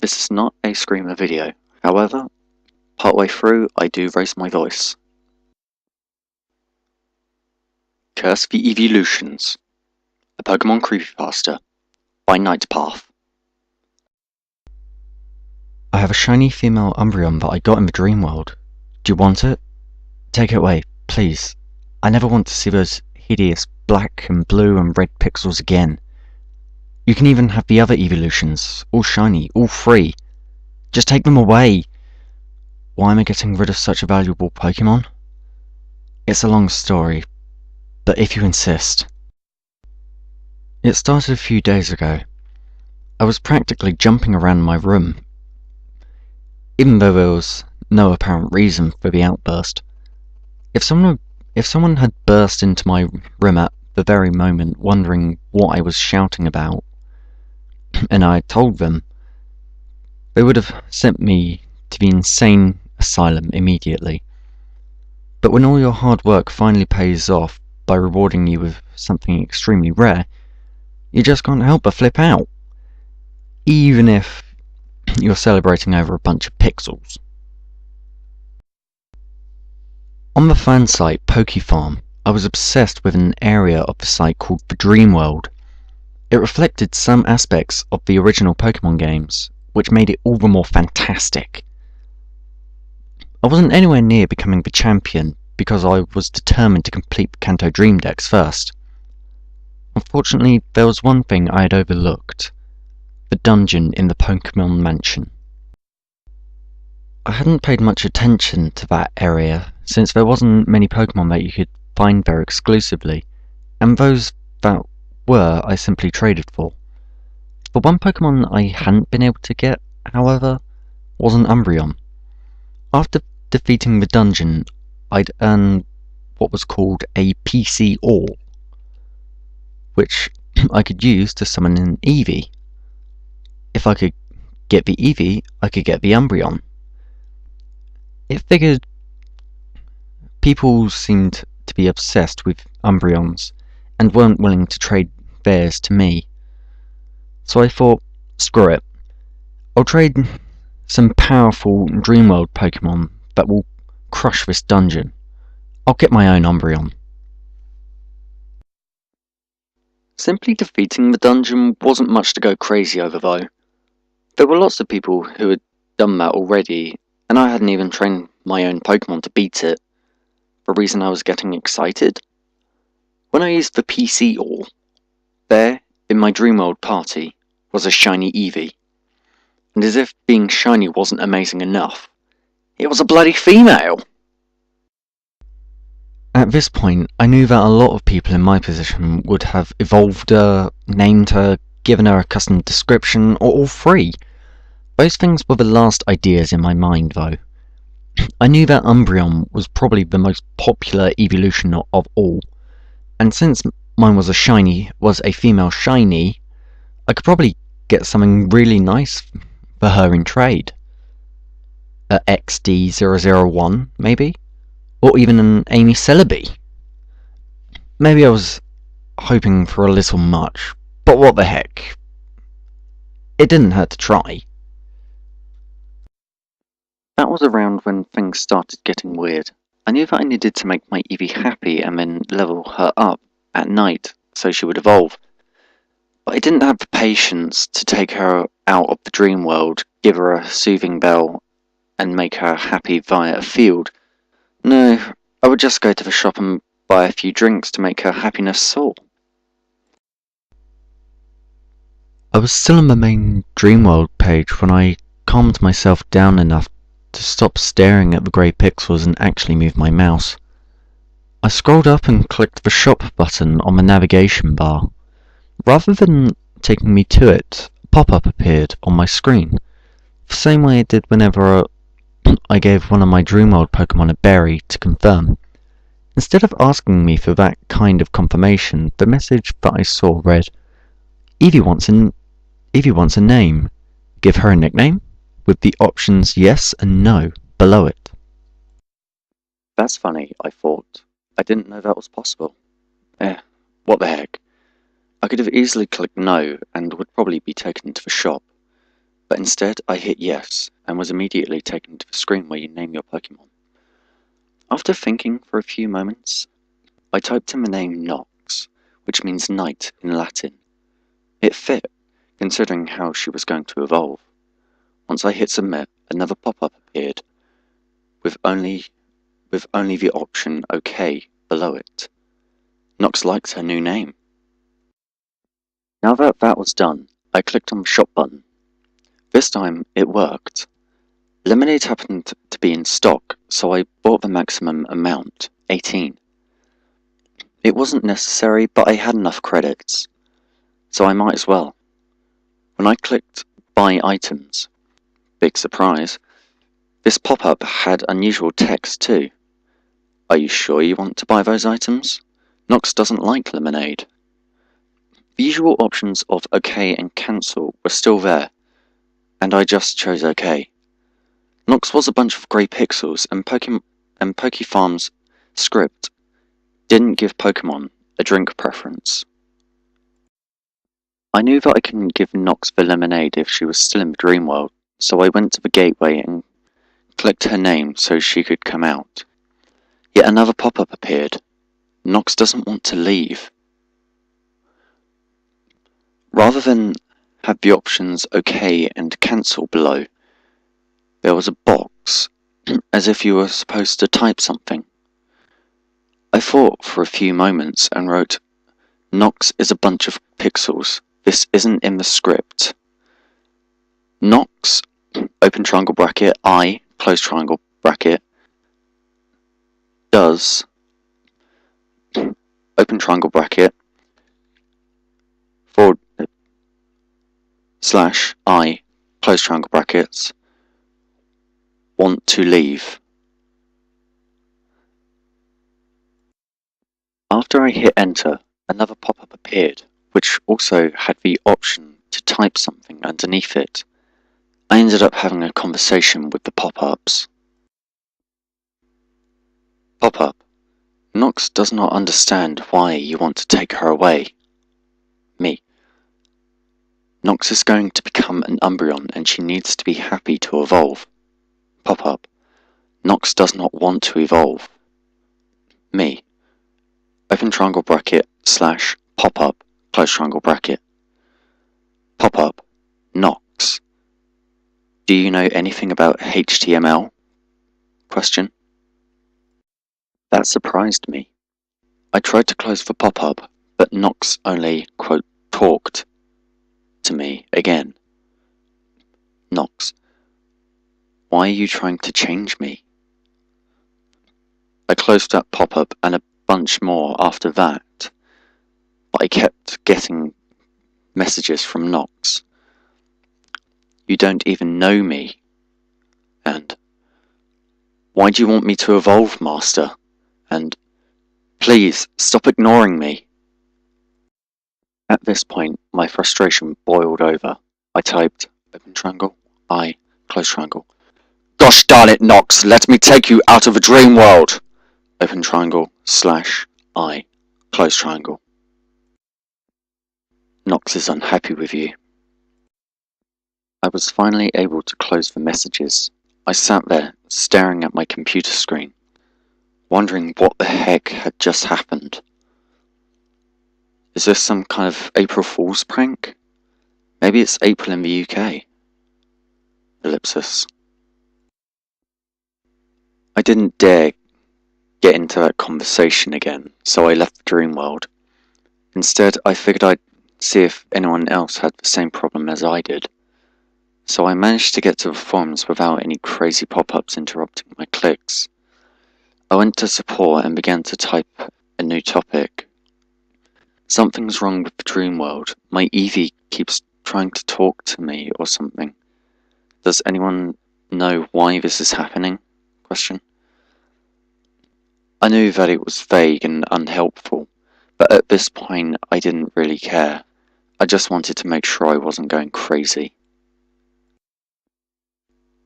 This is not a screamer video. However, partway through, I do raise my voice. Curse the Eeveelutions, a Pokemon creepypasta, by Nightpath. I have a shiny female Umbreon that I got in the dream world. Do you want it? Take it away, please. I never want to see those hideous black and blue and red pixels again. You can even have the other Eeveelutions, all shiny, all free. Just take them away. Why am I getting rid of such a valuable Pokemon? It's a long story, but if you insist. It started a few days ago. I was practically jumping around my room, even though there was no apparent reason for the outburst. If someone had burst into my room at the very moment wondering what I was shouting about, and I told them, they would have sent me to the insane asylum immediately. But when all your hard work finally pays off by rewarding you with something extremely rare, you just can't help but flip out, even if you're celebrating over a bunch of pixels. On the fan site PokeFarm, I was obsessed with an area of the site called the Dream World. It reflected some aspects of the original Pokemon games, which made it all the more fantastic. I wasn't anywhere near becoming the champion because I was determined to complete the Kanto Dream Decks first. Unfortunately, there was one thing I had overlooked: the dungeon in the Pokemon Mansion. I hadn't paid much attention to that area since there wasn't many Pokemon that you could find there exclusively, and those that were I simply traded for. The one Pokemon I hadn't been able to get, however, was an Umbreon. After defeating the dungeon, I'd earned what was called a PC Ore, which I could use to summon an Eevee. If I could get the Eevee, I could get the Umbreon. It figured people seemed to be obsessed with Umbreons and weren't willing to trade theirs to me. So I thought, screw it. I'll trade some powerful Dreamworld Pokemon that will crush this dungeon. I'll get my own Umbreon. Simply defeating the dungeon wasn't much to go crazy over though. There were lots of people who had done that already, and I hadn't even trained my own Pokemon to beat it. The reason I was getting excited? When I used the PC Ore, there, in my Dreamworld party, was a shiny Eevee. And as if being shiny wasn't amazing enough, it was a bloody female! At this point, I knew that a lot of people in my position would have evolved her, named her, given her a custom description, or all three. Those things were the last ideas in my mind, though. I knew that Umbreon was probably the most popular evolution of all, and since mine was a female shiny, I could probably get something really nice for her in trade. A XD001, maybe? Or even an Amy Celebi. Maybe I was hoping for a little much, but what the heck. It didn't hurt to try. That was around when things started getting weird. I knew that I needed to make my Eevee happy and then level her up at night so she would evolve. But I didn't have the patience to take her out of the dream world, give her a soothing bell, and make her happy via a field. No, I would just go to the shop and buy a few drinks to make her happiness soar. I was still on the main Dreamworld page when I calmed myself down enough to stop staring at the grey pixels and actually move my mouse. I scrolled up and clicked the shop button on the navigation bar. Rather than taking me to it, a pop-up appeared on my screen, the same way it did whenever I gave one of my Dreamworld Pokemon a berry to confirm. Instead of asking me for that kind of confirmation, the message that I saw read, Eevee wants a name. Give her a nickname, with the options yes and no below it. That's funny, I thought. I didn't know that was possible. What the heck. I could have easily clicked no and would probably be taken to the shop. but instead I hit yes and was immediately taken to the screen where you name your Pokemon. After thinking for a few moments, I typed in the name Nox, which means knight in Latin. It fit, considering how she was going to evolve. Once I hit submit, another pop-up appeared, with only the option OK below it. Nox likes her new name. Now that that was done, I clicked on the shop button. This time, it worked. Lemonade happened to be in stock, so I bought the maximum amount, 18. It wasn't necessary, but I had enough credits, so I might as well. When I clicked buy items, big surprise, this pop-up had unusual text too. Are you sure you want to buy those items? Nox doesn't like lemonade. The usual options of OK and cancel were still there, and I just chose OK. Nox was a bunch of grey pixels, and Pokefarm's script didn't give Pokemon a drink preference. I knew that I couldn't give Nox the lemonade if she was still in the dream world, so I went to the gateway and clicked her name so she could come out. Yet another pop-up appeared. Nox doesn't want to leave. Rather than have the options OK and cancel below, there was a box, as if you were supposed to type something. I thought for a few moments and wrote, Nox is a bunch of pixels. This isn't in the script. Nox, open triangle bracket, I, close triangle bracket, does, open triangle bracket, forward, slash, I, close triangle brackets, want to leave. After I hit enter, another pop-up appeared, which also had the option to type something underneath it. I ended up having a conversation with the pop-ups. Pop-up. Nox does not understand why you want to take her away. Me. Nox is going to become an Umbreon and she needs to be happy to evolve. Pop-up. Nox does not want to evolve. Me. Open triangle bracket slash pop-up, close triangle bracket. Pop-up. Nox. Do you know anything about HTML? Question. That surprised me. I tried to close the pop-up, but Nox only, quote, talked to me again. Nox. Why are you trying to change me? I closed that pop-up and a bunch more after that, but I kept getting messages from Nox. You don't even know me. And why do you want me to evolve, Master? And please, stop ignoring me. At this point, my frustration boiled over. I typed, open triangle, I, close triangle. Gosh darn it, Nox, let me take you out of a dream world! Open triangle, slash, I, close triangle. Nox is unhappy with you. I was finally able to close the messages. I sat there, staring at my computer screen, wondering what the heck had just happened. Is this some kind of April Fool's prank? Maybe it's April in the UK. Ellipsis. I didn't dare get into that conversation again, so I left the dream world. Instead, I figured I'd see if anyone else had the same problem as I did. So I managed to get to the forums without any crazy pop-ups interrupting my clicks. I went to support and began to type a new topic. Something's wrong with the dream world. My Eevee keeps trying to talk to me or something. Does anyone know why this is happening? Question. I knew that it was vague and unhelpful, but at this point I didn't really care. I just wanted to make sure I wasn't going crazy.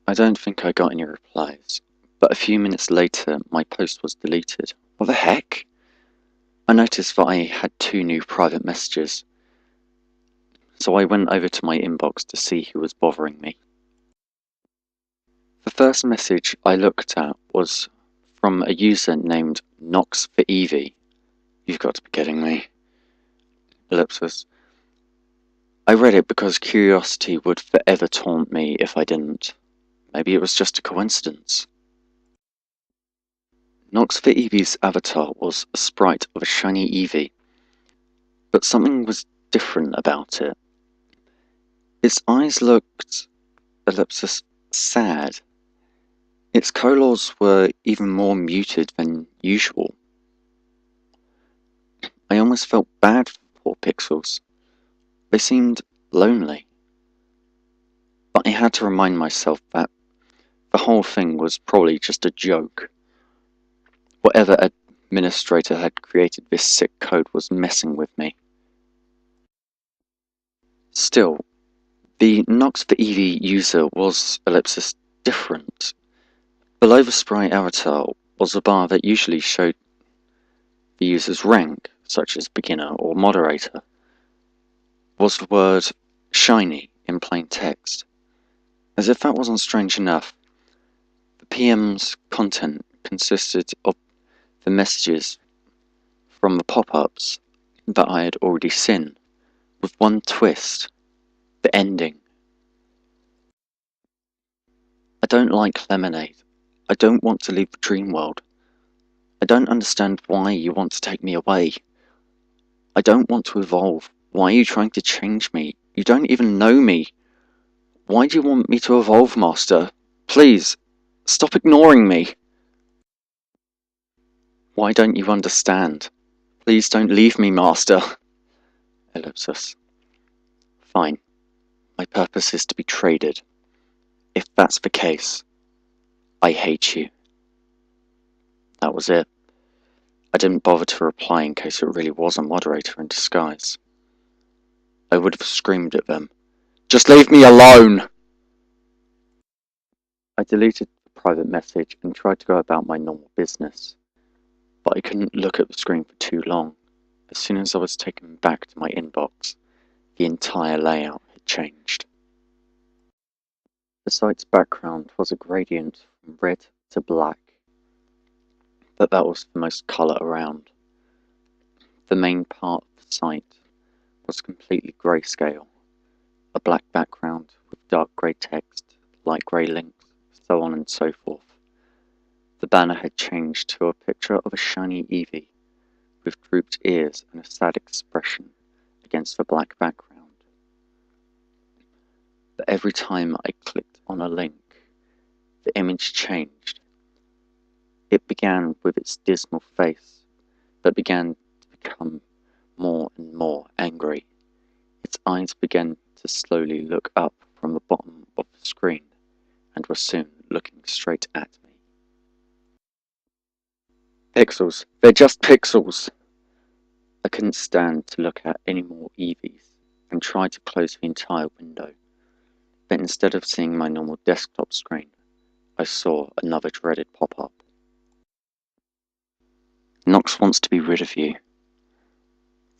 I don't think I got any replies, but a few minutes later my post was deleted. What the heck? I noticed that I had 2 new private messages. so I went over to my inbox to see who was bothering me. The first message I looked at was from a user named Nox for Eevee. You've got to be kidding me. Ellipsis. I read it because curiosity would forever taunt me if I didn't. Maybe it was just a coincidence. Nox for Eevee's avatar was a sprite of a shiny Eevee, but something was different about it. Its eyes looked, ellipsis, sad. Its colors were even more muted than usual. I almost felt bad for poor Pixels. They seemed lonely. But I had to remind myself that the whole thing was probably just a joke. Whatever administrator had created this sick code was messing with me. Still, the Nox for Eevee user was, ellipsis, different. Below the sprite avatar was a bar that usually showed the user's rank, such as beginner or moderator, was the word shiny in plain text. As if that wasn't strange enough, the PM's content consisted of the messages from the pop-ups that I had already seen, with one twist: the ending. I don't like lemonade. I don't want to leave the dream world. I don't understand why you want to take me away. I don't want to evolve. Why are you trying to change me? You don't even know me. Why do you want me to evolve, Master? Please, stop ignoring me. Why don't you understand? Please don't leave me, Master. Ellipsis. Fine. My purpose is to be traded. If that's the case, I hate you. That was it. I didn't bother to reply in case it really was a moderator in disguise. I would have screamed at them. Just leave me alone! I deleted the private message and tried to go about my normal business, but I couldn't look at the screen for too long. As soon as I was taken back to my inbox, the entire layout had changed. The site's background was a gradient from red to black, but that was the most colour around. The main part of the site was completely grayscale, a black background with dark grey text, light grey links, so on and so forth. The banner had changed to a picture of a shiny Eevee, with drooped ears and a sad expression against the black background. But every time I clicked on a link, the image changed. It began with its dismal face, but began to become more and more angry. Its eyes began to slowly look up from the bottom of the screen, and were soon looking straight at me. Pixels. They're just pixels! I couldn't stand to look at any more Eevees, and tried to close the entire window. But instead of seeing my normal desktop screen, I saw another dreaded pop-up. Nox wants to be rid of you.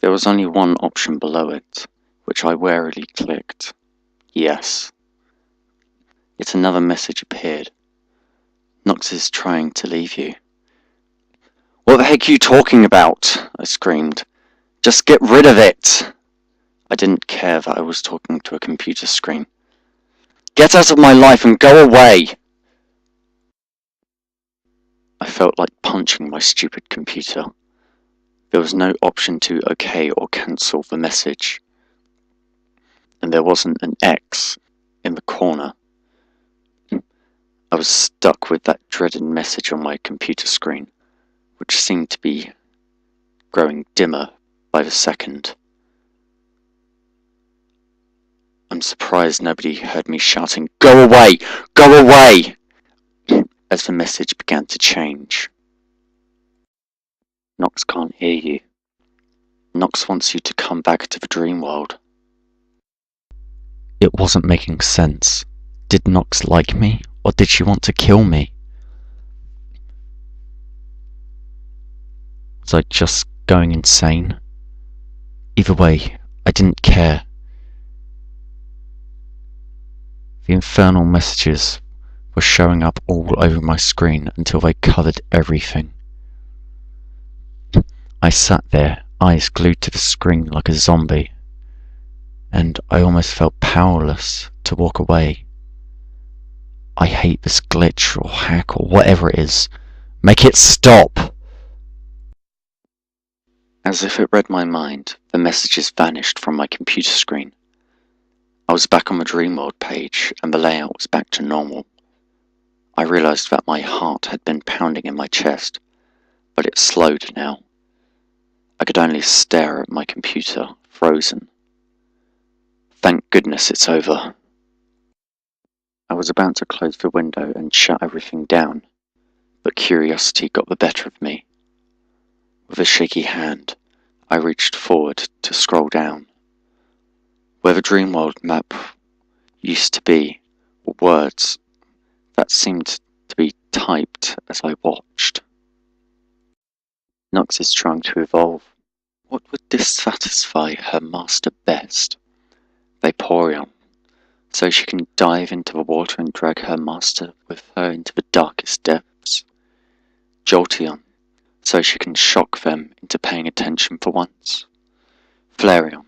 There was only one option below it, which I warily clicked. Yes. Yet another message appeared. Nox is trying to leave you. What the heck are you talking about? I screamed. Just get rid of it! I didn't care that I was talking to a computer screen. Get out of my life and go away! I felt like punching my stupid computer. There was no option to OK or cancel the message. And there wasn't an X in the corner. I was stuck with that dreaded message on my computer screen, which seemed to be growing dimmer by the second. I'm surprised nobody heard me shouting, "Go away! Go away!" as the message began to change. Nox can't hear you. Nox wants you to come back to the dream world. It wasn't making sense. Did Nox like me, or did she want to kill me? Was I just going insane? Either way, I didn't care. The infernal messages were showing up all over my screen until they covered everything. I sat there, eyes glued to the screen like a zombie, and I almost felt powerless to walk away. I hate this glitch or hack or whatever it is. Make it stop! As if it read my mind, the messages vanished from my computer screen. I was back on the dream world page and the layout was back to normal. I realized that my heart had been pounding in my chest, but it slowed now. I could only stare at my computer, frozen. Thank goodness it's over. I was about to close the window and shut everything down, but curiosity got the better of me. With a shaky hand, I reached forward to scroll down. Where the Dreamworld map used to be were words that seemed to be typed as I watched. Nox is trying to evolve. What would dissatisfy her master best? Vaporeon, so she can dive into the water and drag her master with her into the darkest depths. Jolteon, so she can shock them into paying attention for once. Flareon,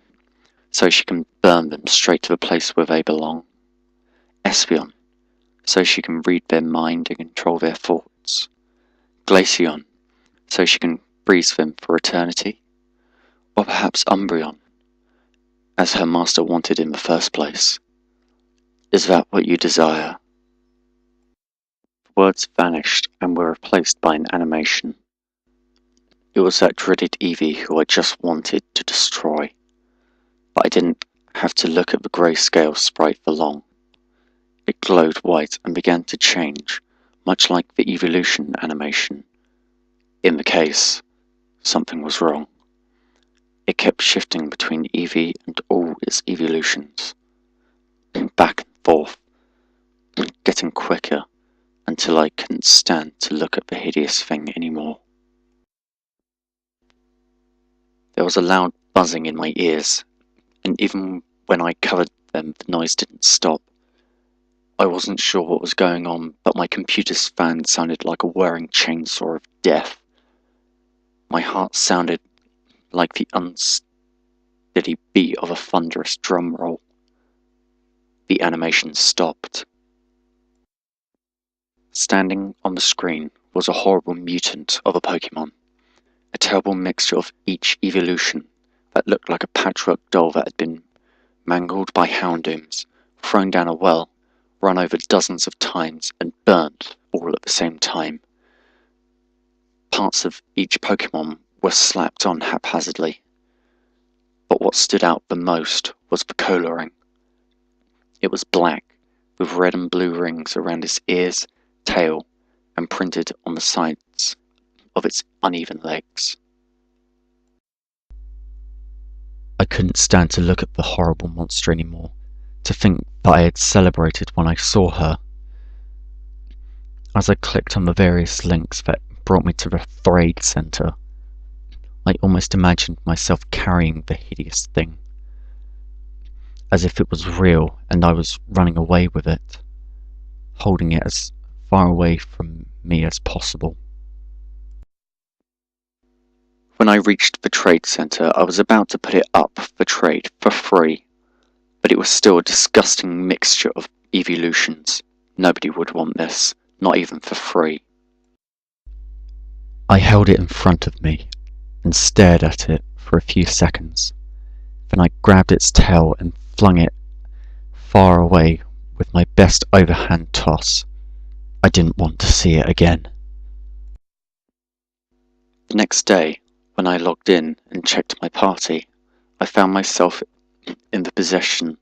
so she can burn them straight to the place where they belong. Espeon, so she can read their mind and control their thoughts. Glaceon, so she can freeze them for eternity. Or perhaps Umbreon, as her master wanted in the first place. Is that what you desire? The words vanished and were replaced by an animation. It was that dreaded Eevee who I just wanted to destroy. But I didn't have to look at the grayscale sprite for long. It glowed white and began to change, much like the Eeveelution animation. In the case, something was wrong. It kept shifting between Eevee and all its Eeveelutions, back and forth, getting quicker until I couldn't stand to look at the hideous thing anymore. There was a loud buzzing in my ears, and even when I covered them, the noise didn't stop. I wasn't sure what was going on, but my computer's fan sounded like a whirring chainsaw of death. My heart sounded like the unsteady beat of a thunderous drum roll. The animation stopped. Standing on the screen was a horrible mutant of a Pokemon, a terrible mixture of each evolution that looked like a patchwork doll that had been mangled by Houndooms, thrown down a well, run over dozens of times, and burnt all at the same time. Parts of each Pokemon were slapped on haphazardly, but what stood out the most was the colouring. It was black, with red and blue rings around its ears, tail, and printed on the sides of its uneven legs. I couldn't stand to look at the horrible monster anymore, to think that I had celebrated when I saw her. As I clicked on the various links that brought me to the Trade Center, I almost imagined myself carrying the hideous thing, as if it was real and I was running away with it, holding it as far away from me as possible. When I reached the Trade Center, I was about to put it up for trade for free, but it was still a disgusting mixture of Eeveelutions. Nobody would want this, not even for free. I held it in front of me and stared at it for a few seconds. Then I grabbed its tail and flung it far away with my best overhand toss. I didn't want to see it again. The next day, when I logged in and checked my party, I found myself in the possession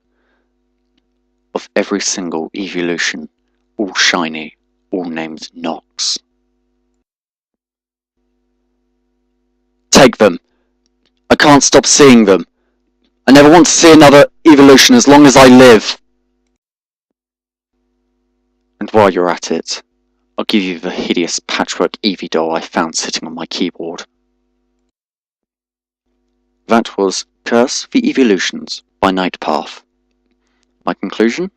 of every single Eeveelution, all shiny, all named Nox. Take them! I can't stop seeing them! I never want to see another Eeveelution as long as I live! And while you're at it, I'll give you the hideous patchwork Eevee doll I found sitting on my keyboard. That was Curse the Eeveelutions by Nightpath. My conclusion?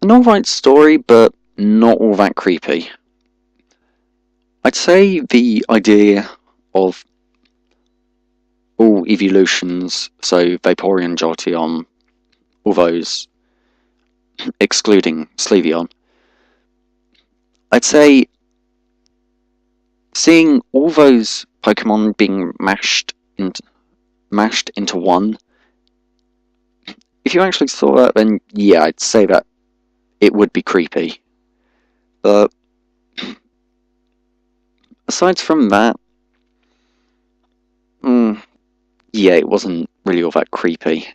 an alright story, but not all that creepy. I'd say the idea of all evolutions, so Vaporeon, Jolteon, all those, excluding Sleeveon, I'd say seeing all those Pokemon being mashed into one, if you actually saw that, then yeah, I'd say that it would be creepy. But aside from that, yeah, it wasn't really all that creepy.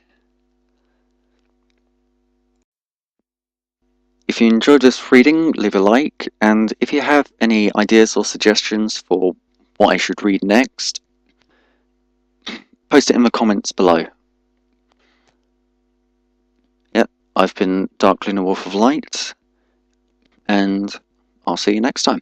If you enjoyed this reading, leave a like, and if you have any ideas or suggestions for what I should read next, post it in the comments below. Yep, I've been Dark Lunar Wolf of Light, and I'll see you next time.